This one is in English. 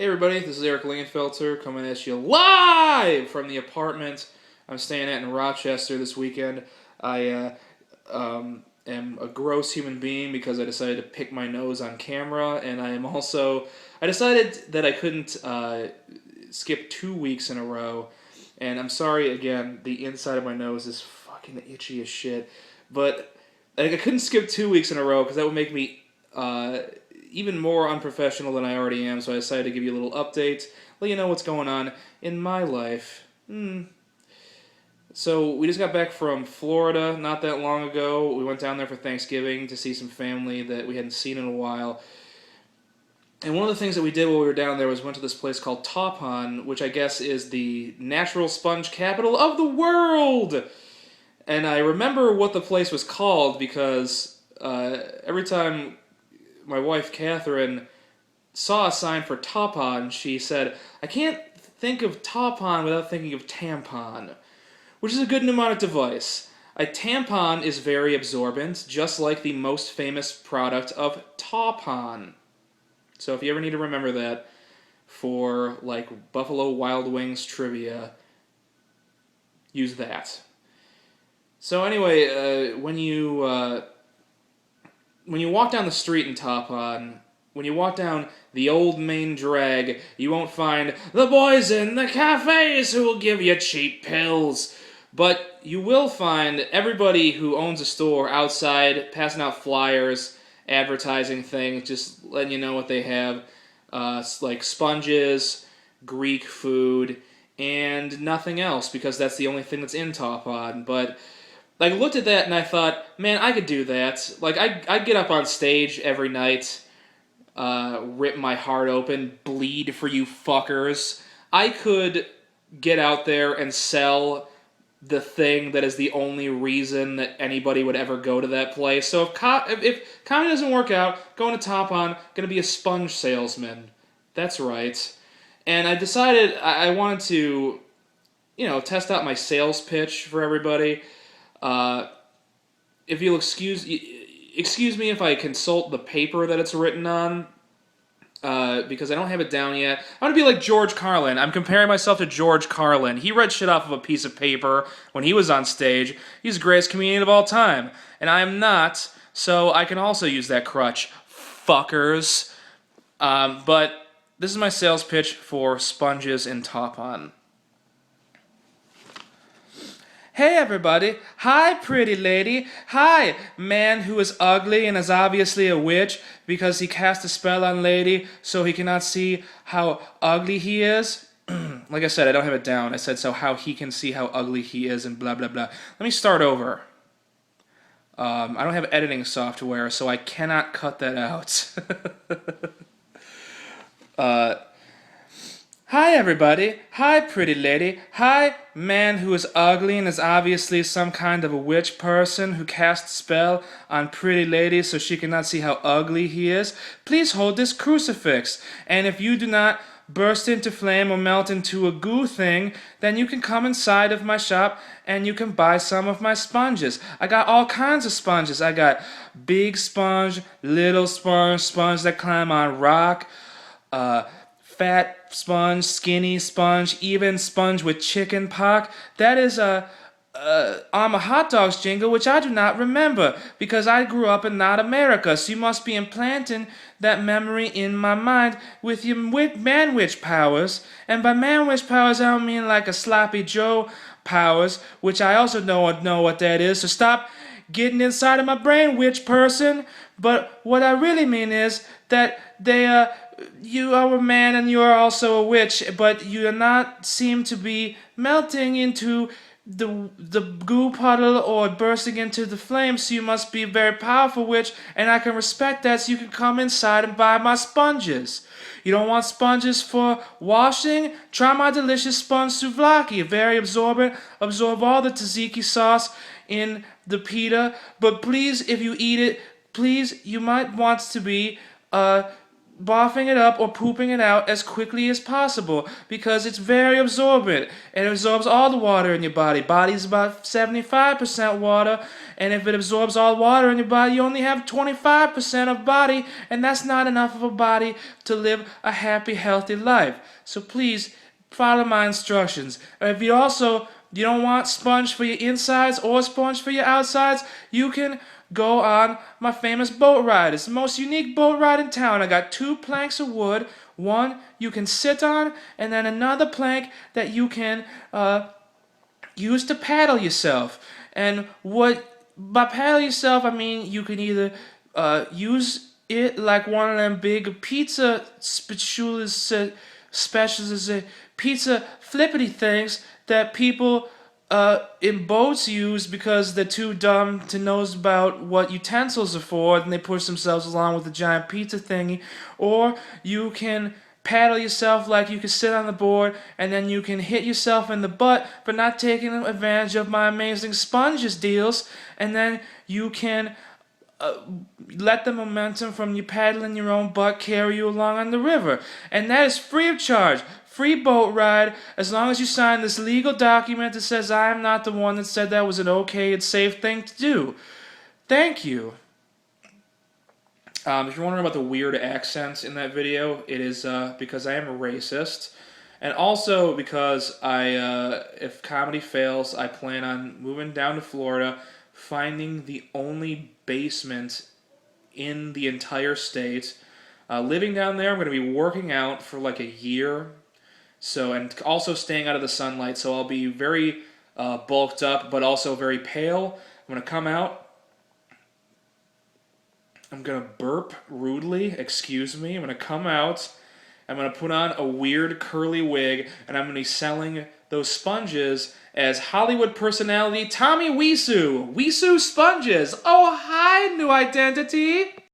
Hey everybody, this is Eric Lingenfelter coming at you live from the apartment I'm staying at in Rochester this weekend. I am a gross human being because I decided to pick my nose on camera, and I decided that I couldn't skip 2 weeks in a row, and I'm sorry again, the inside of my nose is fucking itchy as shit, but I couldn't skip 2 weeks in a row because that would make me even more unprofessional than I already am, so I decided to give you a little update, let you know what's going on in my life. So we just got back from Florida not that long ago. We went down there for Thanksgiving to see some family that we hadn't seen in a while. And one of the things that we did while we were down there was went to this place called Taupon, which I guess is the natural sponge capital of the world. And I remember what the place was called because every time my wife Catherine saw a sign for Taupon, she said, "I can't think of Taupon without thinking of tampon," which is a good mnemonic device. A tampon is very absorbent, just like the most famous product of Taupon. So if you ever need to remember that for like Buffalo Wild Wings trivia, use that. So anyway, when you walk down the street in Taupon, when you walk down the old main drag, you won't find the boys in the cafes who will give you cheap pills. But you will find everybody who owns a store outside passing out flyers, advertising things, just letting you know what they have. Like sponges, Greek food, and nothing else, because that's the only thing that's in Taupon. But I looked at that and I thought, man, I could do that. Like, I'd get up on stage every night, rip my heart open, bleed for you fuckers. I could get out there and sell the thing that is the only reason that anybody would ever go to that place. So if comedy doesn't work out, going to Taupon, gonna be a sponge salesman. That's right. And I decided I wanted to, test out my sales pitch for everybody. If you'll excuse me if I consult the paper that it's written on, because I don't have it down yet. I want to be like George Carlin. I'm comparing myself to George Carlin. He read shit off of a piece of paper when he was on stage. He's the greatest comedian of all time. And I am not, so I can also use that crutch. Fuckers. But this is my sales pitch for sponges in Taupon. Hey everybody, hi pretty lady, hi man who is ugly and is obviously a witch because he cast a spell on lady so he cannot see how ugly he is. Like I said, I don't have it down. I said so how he can see how ugly he is and blah blah blah. Let me start over. I don't have editing software, so I cannot cut that out. Hi everybody, hi pretty lady, hi man who is ugly and is obviously some kind of a witch person who casts a spell on pretty lady so she cannot see how ugly he is. Please hold this crucifix, and if you do not burst into flame or melt into a goo thing, then you can come inside of my shop and you can buy some of my sponges. I got all kinds of sponges. I got big sponge, little sponge, sponge that climb on rock, fat sponge, skinny sponge, even sponge with chicken pox. That is I'm a hot dogs jingle, which I do not remember because I grew up in not America. So you must be implanting that memory in my mind with your man-witch powers. And by man-witch powers, I don't mean like a sloppy Joe powers, which I also don't know what that is. So stop getting inside of my brain, witch person. But what I really mean is that you are a man and you are also a witch, but you do not seem to be melting into the goo puddle or bursting into the flames, so you must be a very powerful witch, and I can respect that, so you can come inside and buy my sponges. You don't want sponges for washing? Try my delicious sponge souvlaki, very absorbent, absorb all the tzatziki sauce in the pita, but please, if you eat it, please, you might want to be, barfing it up or pooping it out as quickly as possible because it's very absorbent and it absorbs all the water in your body. Body's about 75% water, and if it absorbs all water in your body, you only have 25% of body, and that's not enough of a body to live a happy, healthy life. So please follow my instructions. If you don't want sponge for your insides or sponge for your outsides, you can go on my famous boat ride. It's the most unique boat ride in town. I got 2 planks of wood. One you can sit on, and then another plank that you can use to paddle yourself. And by paddle yourself, I mean you can either use it like one of them big pizza specials, pizza flippity things that people in boats use because they're too dumb to know about what utensils are for, and they push themselves along with a giant pizza thingy. Or you can paddle yourself like you can sit on the board, and then you can hit yourself in the butt for not taking advantage of my amazing sponges deals, and then you can let the momentum from you paddling your own butt carry you along on the river. And that is free of charge. Free boat ride, as long as you sign this legal document that says I am not the one that said that was an okay and safe thing to do. Thank you. If you're wondering about the weird accents in that video, it is because I am a racist. And also because if comedy fails, I plan on moving down to Florida, finding the only basement in the entire state. Living down there, I'm going to be working out for like a year. So, and also staying out of the sunlight, so I'll be very bulked up, but also very pale. I'm going to come out. I'm going to burp rudely. Excuse me. I'm going to come out. I'm going to put on a weird curly wig, and I'm going to be selling those sponges as Hollywood personality Tommy Wiseau. Wiseau sponges. Oh, hi, new identity.